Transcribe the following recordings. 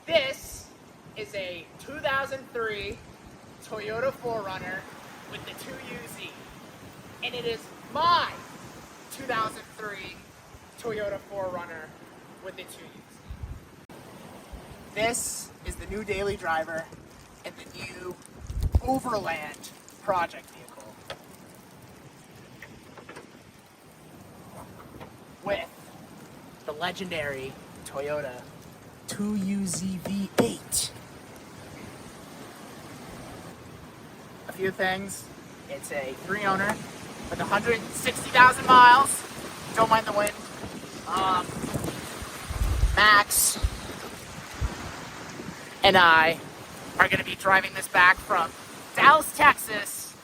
This is a 2003 Toyota 4Runner with the 2UZ. And it is my 2003 Toyota 4Runner with the 2UZ. This is the new daily driver and the new Overland project vehicle. With the legendary Toyota 2UZ V8. A few things. It's a 3-owner with 160,000 miles. Don't mind the wind. Max and I are going to be driving this back from Dallas, Texas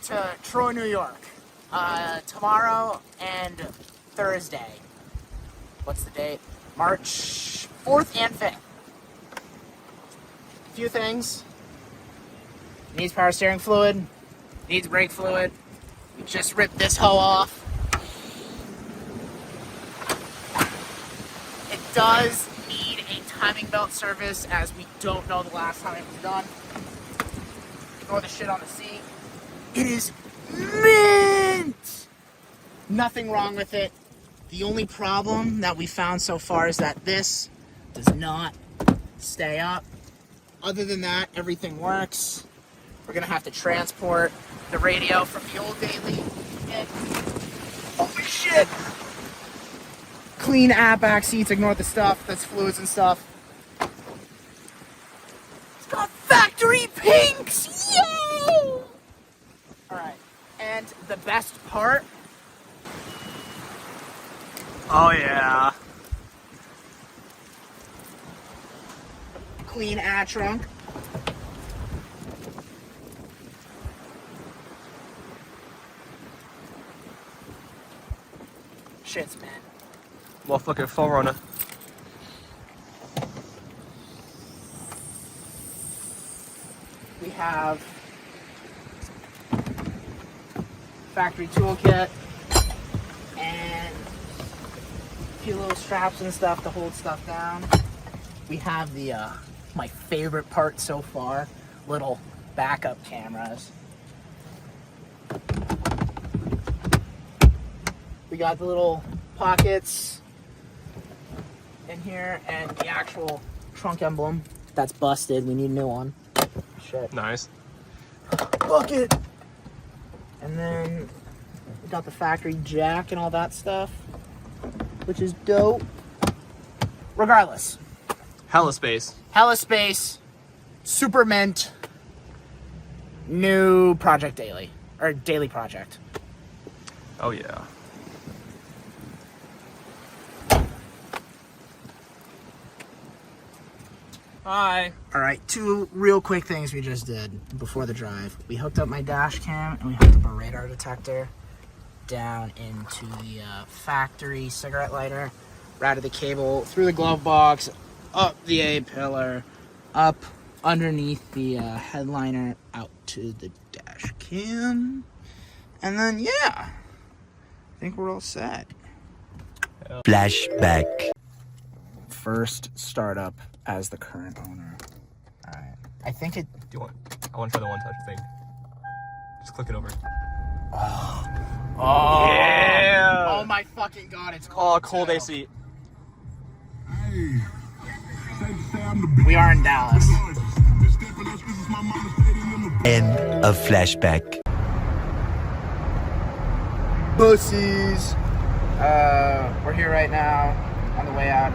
to Troy, New York. Tomorrow and Thursday. What's the date? March 4th and 5th. A few things. Needs power steering fluid. Needs brake fluid. We just ripped this hoe off. It does need a timing belt service, as we don't know the last time it was done. Ignore the shit on the seat. It is mint! Nothing wrong with it. The only problem that we found so far is that this does not stay up. Other than that, everything works. We're gonna have to transport the radio from the old daily. And holy shit! Clean back seats, ignore the stuff that's fluids and stuff. It's got factory pinks! Yo! Alright, and the best part. Oh yeah. Clean trunk. Shit's man. Motherfucking 4Runner. We have factory toolkit and a few little straps and stuff to hold stuff down. We have the my favorite part so far, little backup cameras. We got the little pockets in here and the actual trunk emblem that's busted. We need a new one. Shit. Nice. Bucket. And then we got the factory jack and all that stuff, which is dope. Regardless, Hella space. hella space, super mint, new project daily, or daily project. Oh yeah. Hi. All right, two real quick things we just did before the drive. We hooked up my dash cam and we hooked up a radar detector down into the factory cigarette lighter, routed the cable through the glove box, up the A-pillar, up underneath the headliner, out to the dash cam, and then yeah, I think we're all set. Flashback. First startup as the current owner. All right, I think it. Do you want? I want to try the one-touch thing. Just click it over. Oh Yeah. Oh my fucking god! It's cold. Oh, cold too. AC. We are in Dallas. End of flashback. Bussies. We're here right now on the way out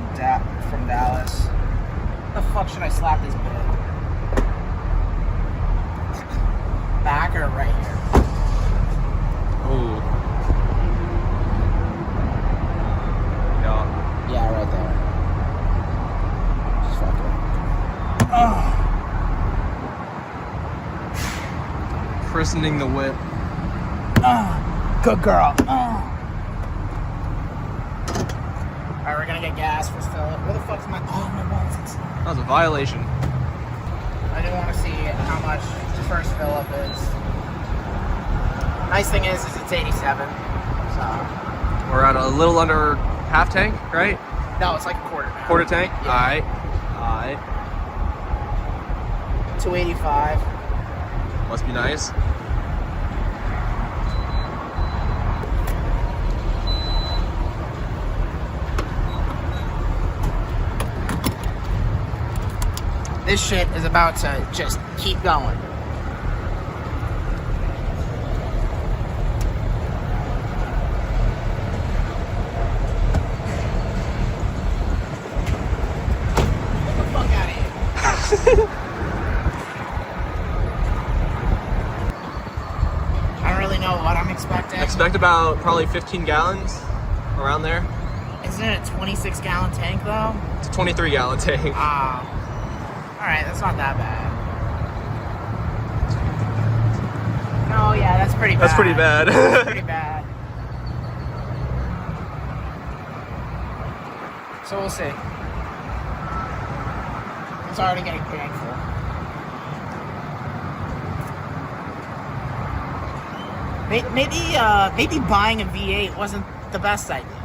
from Dallas. How the fuck should I slap this bit? Back or right here? Ooh. Yeah. Yeah, right there. Just fuck it. Christening the whip. Good girl. Alright, we're gonna get gas for Philip. Where the fuck's my... Oh, my wallet's inside. That was a violation. I do want to see how much the first fill up is. Nice thing is it's 87. So We're at a little under half tank, right? no, it's like a quarter now. Quarter tank? Yeah. Alright. Aye. 285. Must be nice. This shit is about to just keep going. Get the fuck out of here. I don't really know what I'm expecting. Expect about probably 15 gallons, around there. Isn't it a 26-gallon tank though? It's a 23-gallon tank. Ah. Alright, that's not that bad. No, yeah, that's pretty bad. That's pretty bad. That's pretty bad. So we'll see. It's already getting painful. Maybe buying a V8 wasn't the best idea.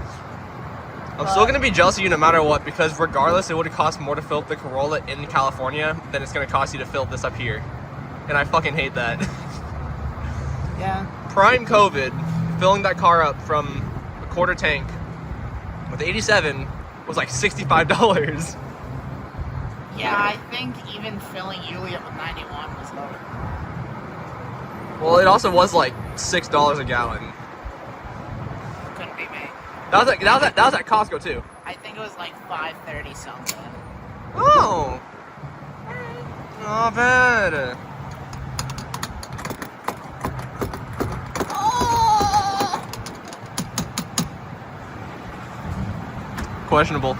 I'm still gonna be jealous of you no matter what, because regardless, it would have cost more to fill up the Corolla in California than it's gonna cost you to fill this up here. And I fucking hate that. Yeah. Prime COVID, filling that car up from a quarter tank with 87 was like $65. Yeah, I think even filling Yulia with 91 was lower. Well, it also was like $6 a gallon. Couldn't be me. That was at Costco too. I think it was like 530 something. Oh, not bad. Questionable.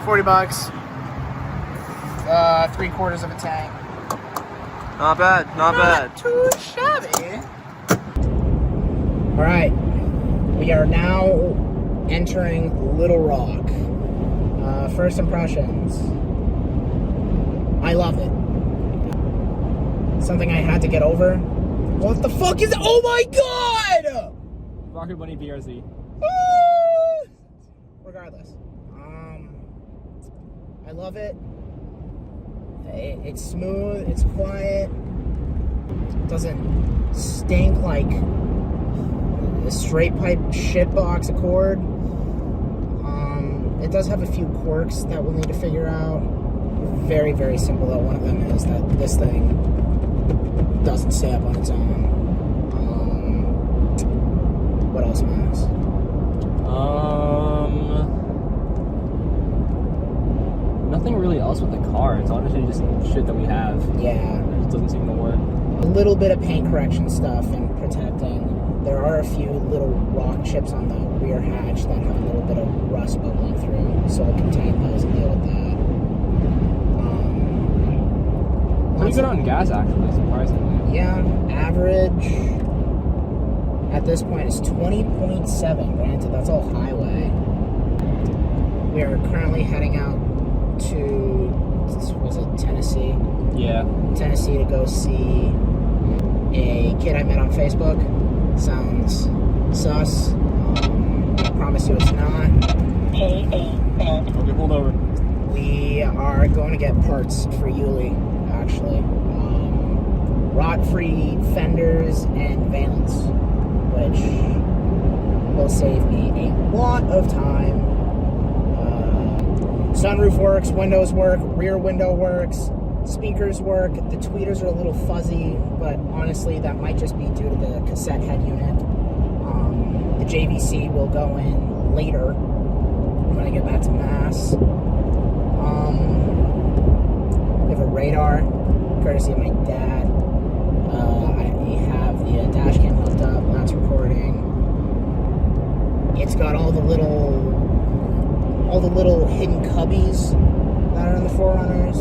$40. 3/4 of a tank. Not bad. Not bad. Too shabby. All right, we are now entering Little Rock. First impressions. I love it. Something I had to get over. What the fuck is? Oh my god! Rocket Bunny BRZ. Regardless, I love it. It's smooth. It's quiet. It doesn't stink like a straight pipe shitbox Accord. It does have a few quirks that we'll need to figure out. Very, very simple though. One of them is that this thing doesn't stay up on its own. What else, Max? Nothing really else with the car. It's honestly just shit that we have. Yeah. It just doesn't seem to work. A little bit of paint correction stuff and protecting. There are a few little rock chips on the rear hatch that have a little bit of rust bubbling through, so I'll contain those and deal with that. Pretty good on gas, actually, surprisingly. Yeah, average at this point is 20.7. Granted, that's all highway. We are currently heading out to, was it Tennessee? Yeah. Tennessee to go see a kid I met on Facebook. Sounds sus. I promise you it's not. Okay, pulled over. We are going to get parts for Yuli, actually. Rot-free fenders and valence, which will save me a lot of time. Sunroof works, windows work, rear window works, speakers work. The tweeters are a little fuzzy, but honestly, that might just be due to the cassette head unit. The JVC will go in later when I get back to Mass. We have a radar, courtesy of my dad. I have the dash cam hooked up, that's recording. It's got all the little hidden cubbies that are in the 4Runners.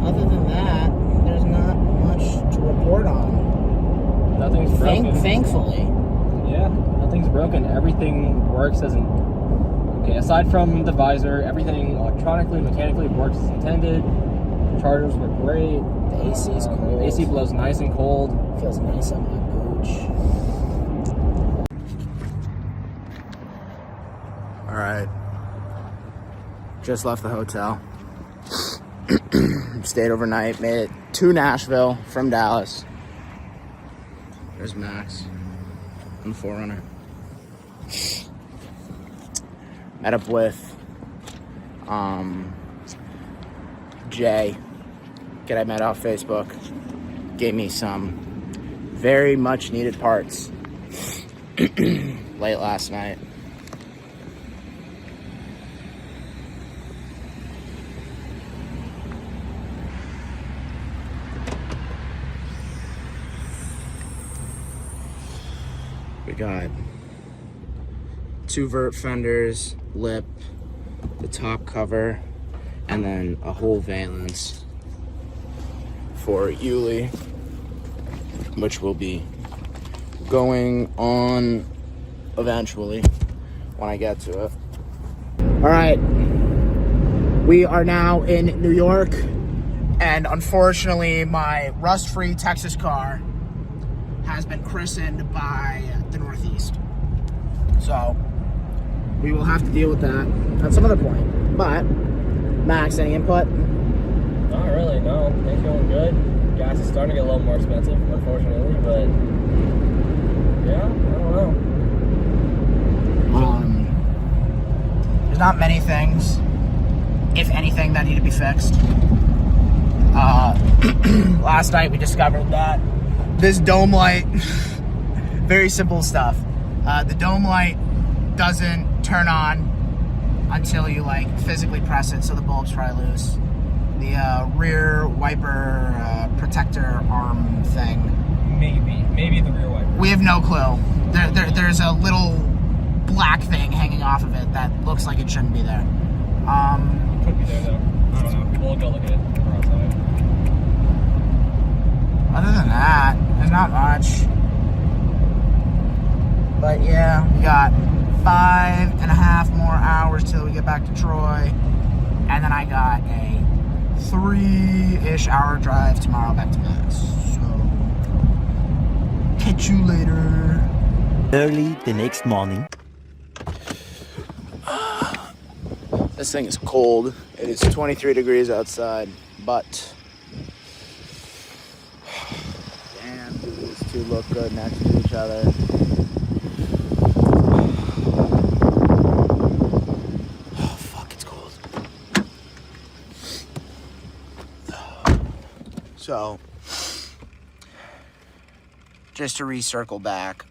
Other than that, there's not much to report on. Nothing's broken. Thankfully. Yeah, nothing's broken. Everything works as an... Okay, aside from the visor, everything electronically, mechanically works as intended. Chargers work great. The AC's cold. The AC blows nice and cold. Feels nice on my gooch. All right. Just left the hotel. Stayed overnight, made it to Nashville from Dallas. There's Max on the 4Runner. Met up with Jay, kid I met off Facebook. Gave me some very much needed parts late last night. We got 2 vert fenders, lip, the top cover, and then a whole valance for Yuli, which will be going on eventually when I get to it. All right, we are now in New York, and unfortunately my rust-free Texas car has been christened by the Northeast. So we will have to deal with that at some other point. But Max, any input? Not really, no. Things going good. Gas is starting to get a little more expensive, unfortunately, but yeah, I don't know. There's not many things, if anything, that need to be fixed. Last night we discovered that this dome light, very simple stuff. The dome light doesn't turn on until you like physically press it, so the bulb's probably loose. The rear wiper protector arm thing. Maybe the rear wiper. We have no clue. There's a little black thing hanging off of it that looks like it shouldn't be there. Could be there though. I don't know. We'll go look at it. We're outside. Other than that, there's not much. But yeah, we got 5.5 more hours till we get back to Troy. And then I got a 3-ish hour drive tomorrow back to Mass. So, catch you later. Early the next morning. This thing is cold. It is 23 degrees outside, but damn, dude, these two look good next to each other. Oh, fuck, it's cold. So, just to recircle back,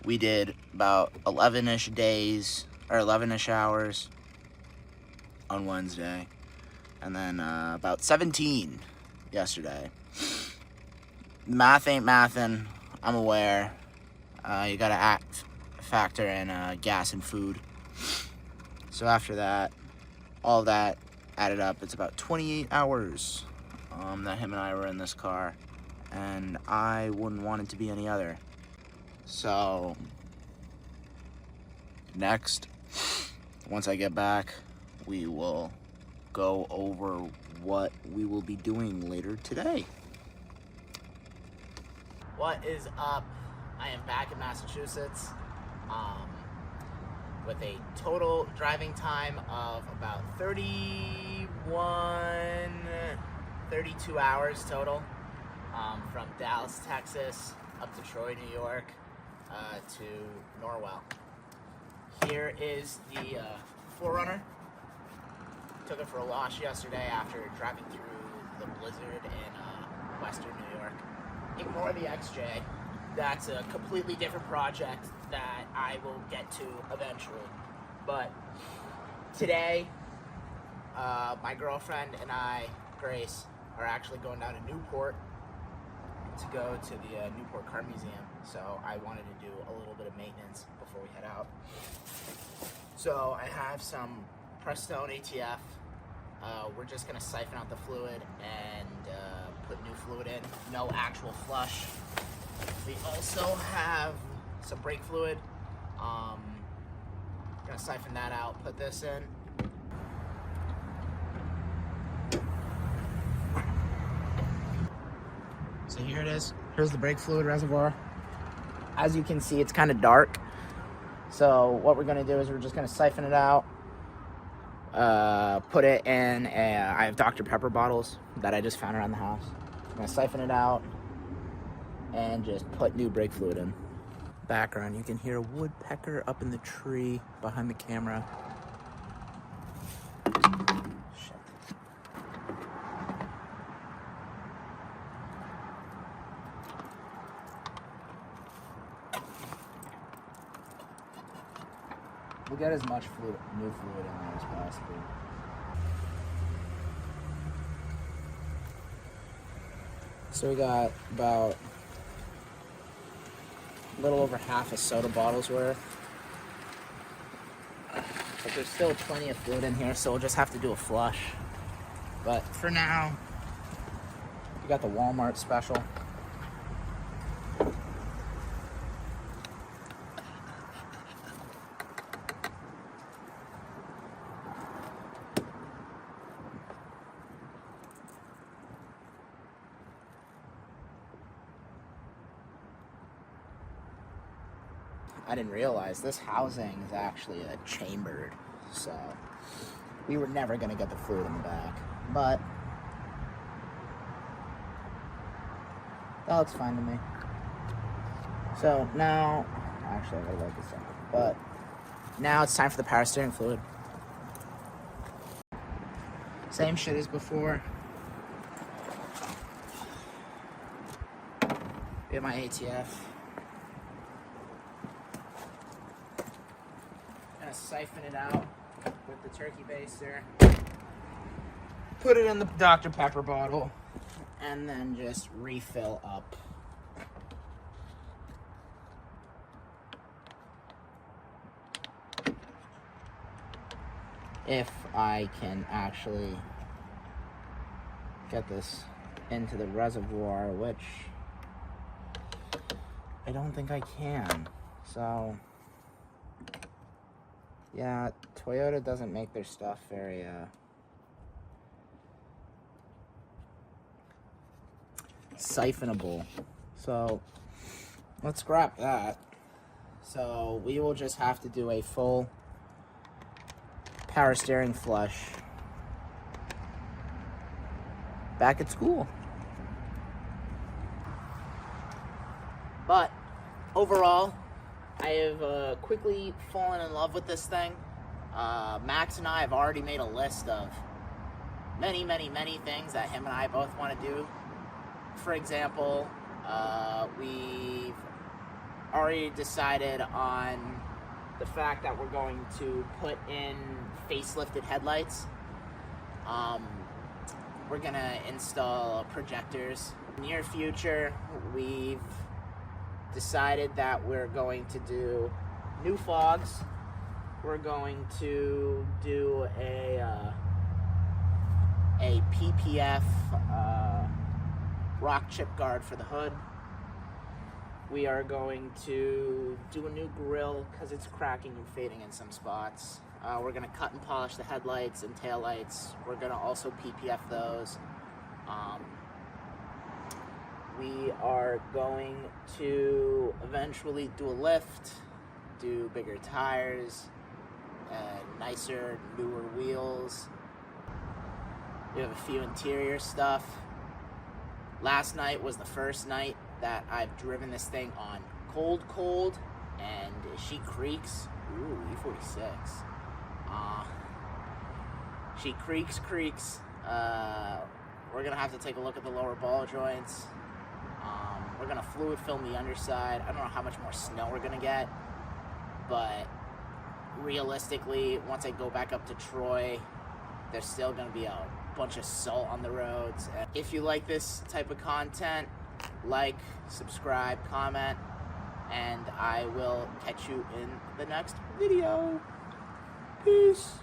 we did about 11-ish days, or 11-ish hours on Wednesday, and then about 17 yesterday. Math ain't mathin', I'm aware. You gotta factor in gas and food. So after that, all that added up, it's about 28 hours that him and I were in this car, and I wouldn't want it to be any other. So next, once I get back, we will go over what we will be doing later today. What is up? I am back in Massachusetts with a total driving time of about 32 hours total, from Dallas, Texas, up to Troy, New York, to Norwell. Here is the 4Runner. Took it for a wash yesterday after driving through the blizzard in western New York. Ignore the XJ. That's a completely different project that I will get to eventually. But today, my girlfriend and I, Grace, are actually going down to Newport to go to the Newport Car Museum. So I wanted to do a little bit of maintenance before we head out. So I have some Prestone ATF. We're just gonna siphon out the fluid and put new fluid in. No actual flush. We also have some brake fluid. Gonna siphon that out, put this in. So here it is. Here's the brake fluid reservoir. As you can see, it's kind of dark. So what we're gonna do is we're just gonna siphon it out. put it in I have Dr. Pepper bottles that I just found around the house. I'm gonna siphon it out and just put new brake fluid in. Background, you can hear a woodpecker up in the tree behind the camera. Shit. We'll get as much new fluid in there as possible. So we got about a little over half a soda bottle's worth. But there's still plenty of fluid in here, so we'll just have to do a flush. But for now, we got the Walmart special. I didn't realize this housing is actually a chambered, so we were never gonna get the fluid in the back, but that looks fine to me. So now, actually I gotta let this out, but now it's time for the power steering fluid. Same shit as before. We have my ATF. Siphon it out with the turkey baster, put it in the Dr. Pepper bottle, and then just refill up. If I can actually get this into the reservoir, which I don't think I can, so yeah, Toyota doesn't make their stuff very, siphonable. So, let's scrap that. So, we will just have to do a full power steering flush back at school. But, overall, I have quickly fallen in love with this thing. Max and I have already made a list of many, many, many things that him and I both want to do. For example, we've already decided on the fact that we're going to put in facelifted headlights. We're going to install projectors. In the near future, we've decided that we're going to do new fogs. We're going to do a PPF rock chip guard for the hood. We are going to do a new grill because it's cracking and fading in some spots. We're going to cut and polish the headlights and taillights. We're going to also PPF those. We are going to eventually do a lift, do bigger tires, nicer, newer wheels. We have a few interior stuff. Last night was the first night that I've driven this thing on cold, and she creaks. Ooh, E46. She creaks. We're gonna have to take a look at the lower ball joints. We're gonna fluid film the underside. I don't know how much more snow we're gonna get, but realistically, once I go back up to Troy, there's still gonna be a bunch of salt on the roads. And if you like this type of content, like, subscribe, comment, and I will catch you in the next video. Peace.